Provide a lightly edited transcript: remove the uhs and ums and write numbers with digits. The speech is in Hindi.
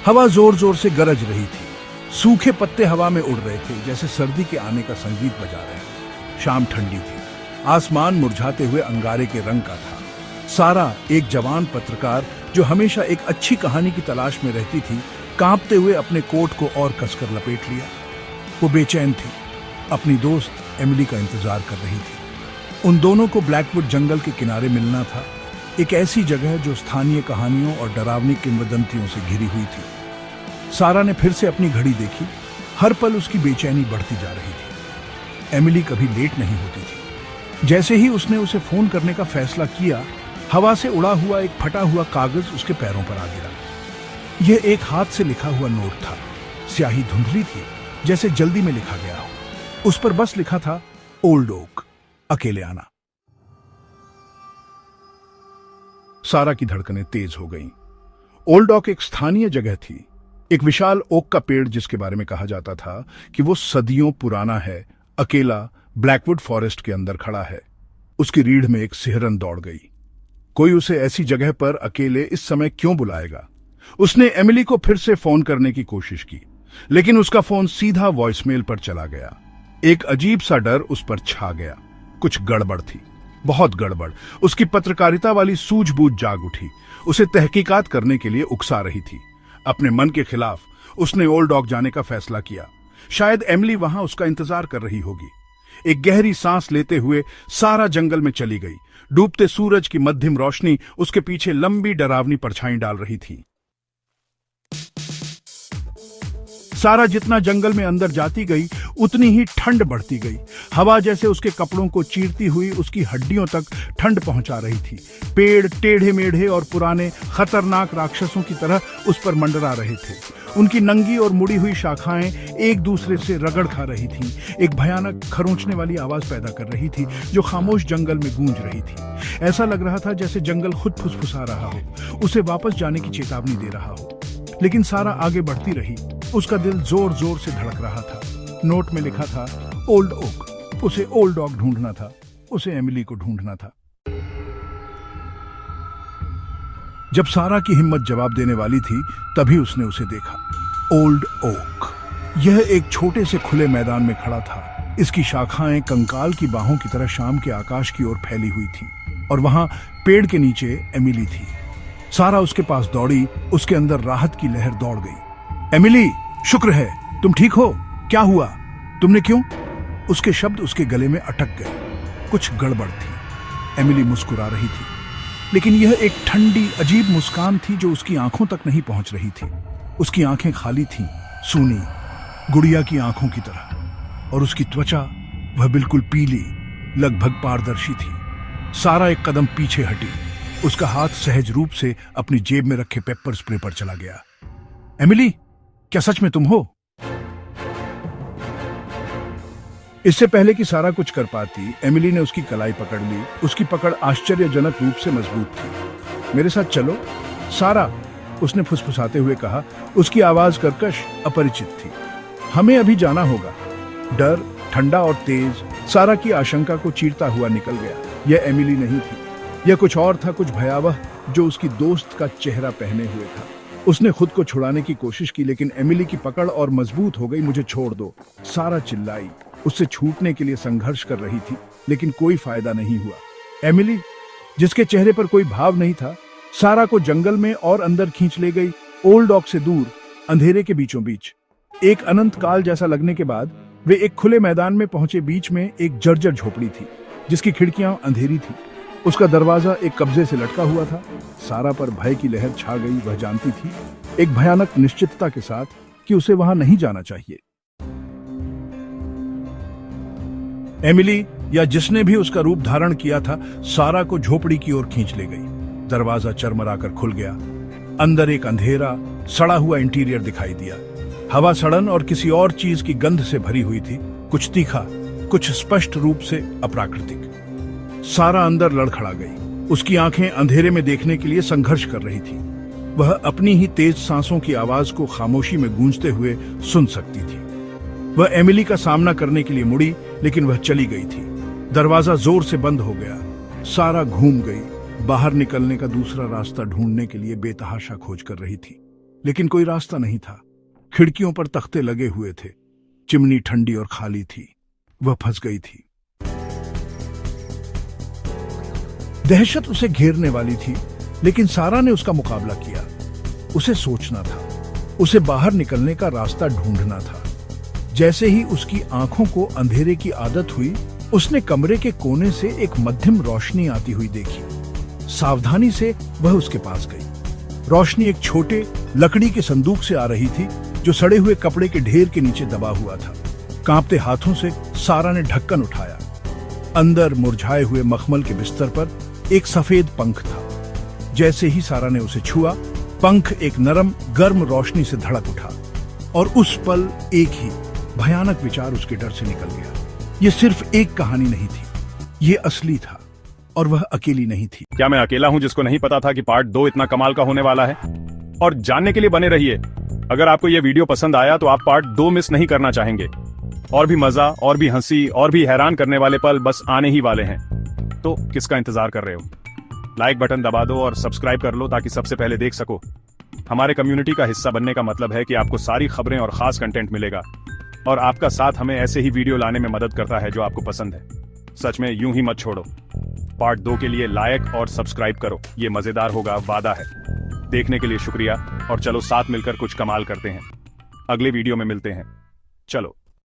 हवा जोर जोर से गरज रही थी। सूखे पत्ते हवा में उड़ रहे थे, जैसे सर्दी के आने का संगीत बजा रहे। शाम ठंडी थी। आसमान मुरझाते हुए अंगारे के रंग का था। सारा, एक जवान पत्रकार जो हमेशा एक अच्छी कहानी की तलाश में रहती थी, कांपते हुए अपने कोट को और कसकर लपेट लिया। वो बेचैन थी। अपनी दोस्त एमिली का इंतजार कर रही थी। उन दोनों को ब्लैकवुड जंगल के किनारे मिलना था, एक ऐसी जगह जो स्थानीय कहानियों और डरावनी किंवदंतियों से घिरी हुई थी। सारा ने फिर से अपनी घड़ी देखी। हर पल उसकी बेचैनी बढ़ती जा रही थी। एमिली कभी लेट नहीं होती थी। जैसे ही उसने उसे फोन करने का फैसला किया, हवा से उड़ा हुआ एक फटा हुआ कागज उसके पैरों पर आ गिरा। यह एक हाथ से लिखा हुआ नोट था। स्याही धुंधली थी, जैसे जल्दी में लिखा गया हो। उस पर बस लिखा था, ओल्ड ओक, अकेले आना। सारा की धड़कनें तेज हो गईं। ओल्ड ओक एक स्थानीय जगह थी, एक विशाल ओक का पेड़ जिसके बारे में कहा जाता था कि वो सदियों पुराना है, अकेला ब्लैकवुड फॉरेस्ट के अंदर खड़ा है। उसकी रीढ़ में एक सिहरन दौड़ गई। कोई उसे ऐसी जगह पर अकेले इस समय क्यों बुलाएगा? उसने एमिली को फिर से फोन करने की कोशिश की, लेकिन उसका फोन सीधा वॉइसमेल पर चला गया। एक अजीब सा डर उस पर छा गया। कुछ गड़बड़ थी, बहुत गड़बड़। उसकी पत्रकारिता वाली सूझबूझ जाग उठी, उसे तहकीकात करने के लिए उकसा रही थी। अपने मन के खिलाफ उसने ओल्ड ओक जाने का फैसला किया। शायद एमिली वहां उसका इंतजार कर रही होगी। एक गहरी सांस लेते हुए सारा जंगल में चली गई। डूबते सूरज की मध्यम रोशनी उसके पीछे लंबी डरावनी परछाई डाल रही थी। सारा जितना जंगल में अंदर जाती गई, उतनी ही ठंड बढ़ती गई। हवा जैसे उसके कपड़ों को चीरती हुई उसकी हड्डियों तक ठंड पहुंचा रही थी। पेड़ टेढ़े मेढ़े और पुराने खतरनाक राक्षसों की तरह उस पर मंडरा रहे थे। उनकी नंगी और मुड़ी हुई शाखाएं एक दूसरे से रगड़ खा रही थीं। एक भयानक खरोंचने वाली आवाज पैदा कर रही थी जो खामोश जंगल में गूंज रही थी। ऐसा लग रहा था जैसे जंगल खुद फुसफुसा रहा हो, उसे वापस जाने की चेतावनी दे रहा हो। लेकिन सारा आगे बढ़ती रही। उसका दिल जोर जोर से धड़क रहा था। नोट में लिखा था, ओल्ड ओक। उसे ओल्ड ओक ढूंढना था, उसे एमिली को ढूंढना था। जब सारा की हिम्मत जवाब देने वाली थी, तभी उसने उसे देखा। ओल्ड ओक यह एक छोटे से खुले मैदान में खड़ा था। इसकी शाखाएं कंकाल की बाहों की तरह शाम के आकाश की ओर फैली हुई थी, और वहां पेड़ के नीचे एमिली थी। सारा उसके पास दौड़ी। उसके अंदर राहत की लहर दौड़ गई। एमिली, शुक्र है तुम ठीक हो। क्या हुआ? तुमने क्यों? उसके शब्द उसके गले में अटक गए। कुछ गड़बड़ थी। एमिली मुस्कुरा रही थी, लेकिन यह एक ठंडी अजीब मुस्कान थी जो उसकी आंखों तक नहीं पहुंच रही थी। उसकी आंखें खाली थीं, सूनी, गुड़िया की आंखों की तरह, और उसकी त्वचा वह बिल्कुल पीली, लगभग पारदर्शी थी। सारा एक कदम पीछे हटी। उसका हाथ सहज रूप से अपनी जेब में रखे पेपर स्प्रे पर चला गया। एमिली, क्या सच में तुम हो? इससे पहले कि सारा कुछ कर पाती, एमिली ने उसकी कलाई पकड़ ली। उसकी पकड़ आश्चर्यजनक रूप से मजबूत थी। मेरे साथ चलो, सारा, उसने फुसफुसाते हुए कहा। उसकी आवाज कर्कश, अपरिचित थी। हमें अभी जाना होगा। डर, ठंडा और तेज, सारा की आशंका को चीरता हुआ निकल गया। यह एमिली नहीं थी, यह कुछ और था, कुछ भयावह, जो उसकी दोस्त का चेहरा पहने हुए था। उसने खुद को छुड़ाने की कोशिश की, लेकिन एमिली की पकड़ और मजबूत हो गई। मुझे छोड़ दो, सारा चिल्लाई। उससे छूटने के लिए संघर्ष कर रही थी, लेकिन कोई फायदा नहीं हुआ। एमिली, जिसके चेहरे पर कोई भाव नहीं था, सारा को जंगल में और अंदर खींच ले गई। ओल्ड ओक से दूर, अंधेरे के बीचों बीच। एक अनंत काल जैसा लगने के बाद वे एक खुले मैदान में पहुंचे। बीच में एक जर्जर झोपड़ी थी, जिसकी खिड़कियां अंधेरी थी। उसका दरवाजा एक कब्जे से लटका हुआ था। सारा पर भय की लहर छा गई। वह जानती थी, एक भयानक निश्चितता के साथ, कि उसे वहां नहीं जाना चाहिए। एमिली, या जिसने भी उसका रूप धारण किया था, सारा को झोपड़ी की ओर खींच ले गई। दरवाजा चरमराकर खुल गया। अंदर एक अंधेरा, सड़ा हुआ इंटीरियर दिखाई दिया। हवा सड़न और किसी और चीज की गंध से भरी हुई थी। कुछ तीखा, कुछ स्पष्ट रूप से अप्राकृतिक। सारा अंदर लड़खड़ा गई। उसकी आंखें अंधेरे में देखने के लिए संघर्ष कर रही थी। वह अपनी ही तेज सांसों की आवाज को खामोशी में गूंजते हुए सुन सकती थी। वह एमिली का सामना करने के लिए मुड़ी, लेकिन वह चली गई थी। दरवाजा जोर से बंद हो गया। सारा घूम गई, बाहर निकलने का दूसरा रास्ता ढूंढने के लिए बेतहाशा खोज कर रही थी। लेकिन कोई रास्ता नहीं था। खिड़कियों पर तख्ते लगे हुए थे, चिमनी ठंडी और खाली थी। वह फंस गई थी। दहशत उसे घेरने वाली थी, लेकिन सारा ने उसका मुकाबला किया। उसे सोचना था, उसे बाहर निकलने का रास्ता ढूंढना था। जैसे ही उसकी आंखों को अंधेरे की आदत हुई, उसने कमरे के कोने से एक मध्यम रोशनी आती हुई देखी। सावधानी से वह उसके पास गई। रोशनी एक छोटे लकड़ी के संदूक से आ रही थी, जो सड़े हुए कपड़े के ढेर के नीचे दबा हुआ था। कांपते हाथों से सारा ने ढक्कन उठाया। अंदर मुरझाए हुए मखमल के बिस्तर पर एक सफेद पंख था। जैसे ही सारा ने उसे छुआ, पंख एक नरम गर्म रोशनी से धड़क उठा, और उस पल एक ही भयानक विचार उसके डर से निकल गया। यह सिर्फ एक कहानी नहीं थी, यह असली था, और वह अकेली नहीं थी। क्या मैं अकेला हूं जिसको नहीं पता था कि पार्ट 2 इतना कमाल का होने वाला है? और जानने के लिए बने रहिए। अगर आपको यह वीडियो पसंद आया तो आप पार्ट 2 मिस नहीं करना चाहेंगे। और भी मजा, और भी हंसी, और भी हैरान करने वाले पल बस आने ही वाले हैं। तो किसका इंतजार कर रहे हो? लाइक बटन दबा दो और सब्सक्राइब कर लो ताकि सबसे पहले देख सको। हमारे कम्युनिटी का हिस्सा बनने का मतलब है कि आपको सारी खबरें और खास कंटेंट मिलेगा, और आपका साथ हमें ऐसे ही वीडियो लाने में मदद करता है जो आपको पसंद है। सच में यूं ही मत छोड़ो। पार्ट 2 के लिए लाइक और सब्सक्राइब करो, ये मजेदार होगा, वादा है। देखने के लिए शुक्रिया, और चलो साथ मिलकर कुछ कमाल करते हैं। अगले वीडियो में मिलते हैं। चलो।